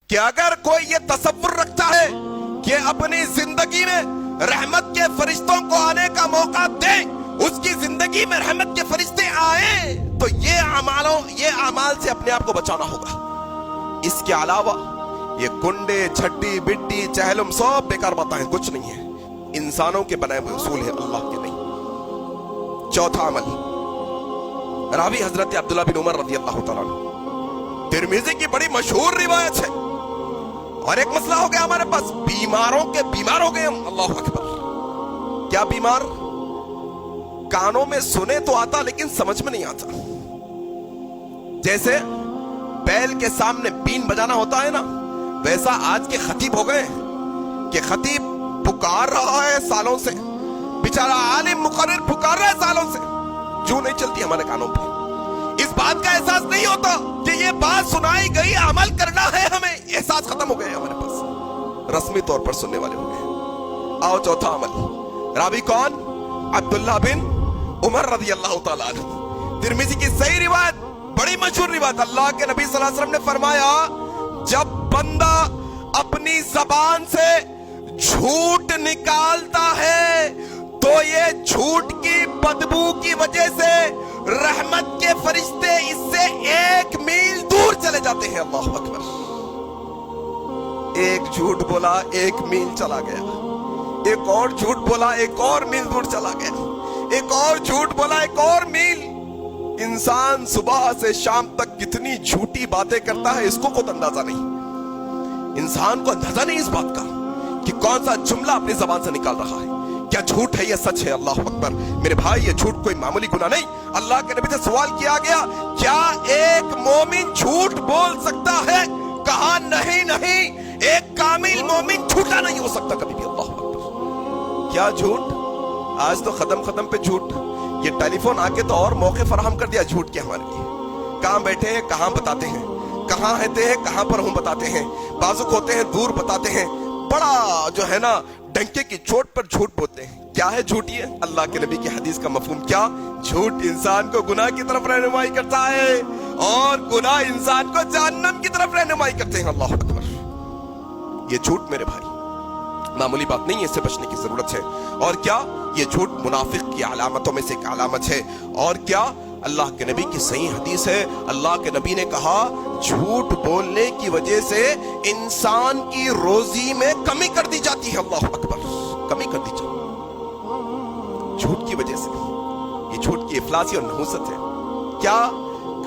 کہ اگر کوئی یہ تصور رکھتا ہے کہ اپنی زندگی میں رحمت کے فرشتوں کو آنے کا موقع دیں، اس کی زندگی میں رحمت کے فرشتے آئیں، تو یہ اعمال سے اپنے آپ کو بچانا ہوگا۔ اس کے علاوہ یہ کنڈے، چھٹی، بٹی، چہلم سب بیکار باتیں، کچھ نہیں ہے، انسانوں کے بنائے ہوئے اصول ہیں، اللہ کے نہیں۔ چوتھا عمل، راوی حضرت عبداللہ بن عمر رضی اللہ تعالیٰ عنہ، ترمذی کی بڑی مشہور روایت ہے، اور ایک مسئلہ ہو گیا ہمارے پاس، بیماروں کے بیمار ہو گئے ہم۔ اللہ اکبر، کیا بیمار؟ کانوں میں سنے تو آتا لیکن سمجھ میں نہیں آتا۔ جیسے بیل کے سامنے بین بجانا ہوتا ہے نا، ویسا آج کے خطیب ہو گئے کہ خطیب پکار رہا ہے سالوں سے، بیچارہ عالم مقرر پکار رہا ہے سالوں سے، جو نہیں چلتی ہمارے کانوں پہ، اس بات کا احساس نہیں ہوتا کہ یہ بات سنائی گئی، عمل کرنا ہے ہمیں، احساس ختم ہو گئے ہمارے پاس، رسمی طور پر سننے والے ہو گئے۔ آؤ چوتھا عمل، راوی کون؟ عبداللہ بن عمر رضی اللہ تعالیٰ عنہ، ترمذی کی صحیح روایت، بڑی مشہور روایت، اللہ کے نبی صلی اللہ علیہ وسلم نے فرمایا، جب بندہ اپنی زبان سے جھوٹ نکالتا ہے تو یہ جھوٹ کی بدبو کی وجہ سے رحمت کے فرشتے اس سے 1 میل دور چلے جاتے ہیں۔ اللہ اکبر، ایک جھوٹ بولا 1 میل چلا گیا، ایک اور جھوٹ بولا 1 اور میل دور چلا گیا، ایک اور جھوٹ بولا 1 اور میل۔ انسان صبح سے شام تک کتنی جھوٹی باتیں کرتا ہے، اس کو خود اندازہ نہیں، انسان کو اندازہ نہیں اس بات کا کہ کون سا جملہ اپنی زبان سے نکال رہا ہے، کیا جھوٹ ہے یا سچ ہے۔ اللہ اکبر، میرے بھائی یہ جھوٹ کوئی معمولی گناہ نہیں۔ اللہ کے نبی سے سوال کیا گیا، کیا ایک مومن جھوٹ بول سکتا ہے؟ کہا نہیں، ایک کامل مومن جھوٹا نہیں ہو سکتا کبھی بھی۔ اللہ اکبر، کیا جھوٹ؟ آج تو ختم پہ جھوٹ، یہ ٹیلی فون آ کے تو اور موقع فراہم کر دیا جھوٹ کے ہمارے لیے، کہاں بیٹھے ہیں کہاں بتاتے ہیں، کہاں رہتے ہیں کہاں پر ہوں بتاتے ہیں، بازک ہوتے ہیں دور بتاتے ہیں، بڑا جو ہے نا ڈنکے کی چوٹ پر جھوٹ بولتے ہیں۔ کیا ہے جھوٹ؟ یہ اللہ کے نبی کی حدیث کا مفہوم کیا؟ جھوٹ انسان کو گناہ کی طرف رہنمائی کرتا ہے، اور گناہ انسان کو جہنم کی طرف رہنمائی کرتے ہیں۔ اللہ اکبر، یہ جھوٹ میرے بھائی معمولی بات نہیں ہے، اس سے بچنے کی ضرورت ہے۔ اور کیا یہ جھوٹ منافق کی علامتوں میں سے ایک علامت ہے۔ اور کیا اللہ کے نبی کی صحیح حدیث ہے، اللہ کے نبی نے کہا جھوٹ بولنے کی وجہ سے انسان کی روزی میں کمی کر دی جاتی ہے۔ اللہ اکبر، کمی کر دی جاتی جھوٹ کی وجہ سے، یہ جھوٹ کی افلاسی اور نحوست ہے۔ کیا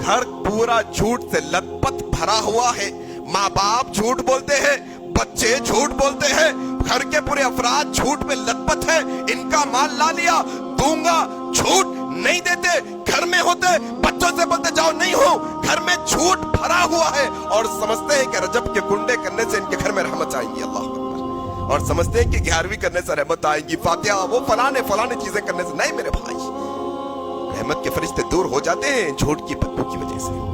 گھر پورا جھوٹ سے لت پت بھرا ہوا ہے، ماں باپ جھوٹ بولتے ہیں، بچے جھوٹ بولتے ہیں، گھر کے پورے افراد جھوٹ پہ لت پت ہے، ان کا مال لا لیا دوں گا، جھوٹ نہیں دیتے، گھر میں ہوتے بچوں سے بولتے جاؤ نہیں ہو، گھر میں جھوٹ بھرا ہوا ہے، اور سمجھتے ہیں کہ رجب کے کنڈے کرنے سے ان کے گھر میں رحمت آئیں گی۔ اللہ اکبر، اور سمجھتے ہیں کہ 11ویں کرنے سے رحمت آئیں گی، فاتحہ وہ فلانے چیزیں کرنے سے نہیں۔ میرے بھائی، رحمت کے فرشتے دور ہو جاتے ہیں جھوٹ کی بدبو کی وجہ سے۔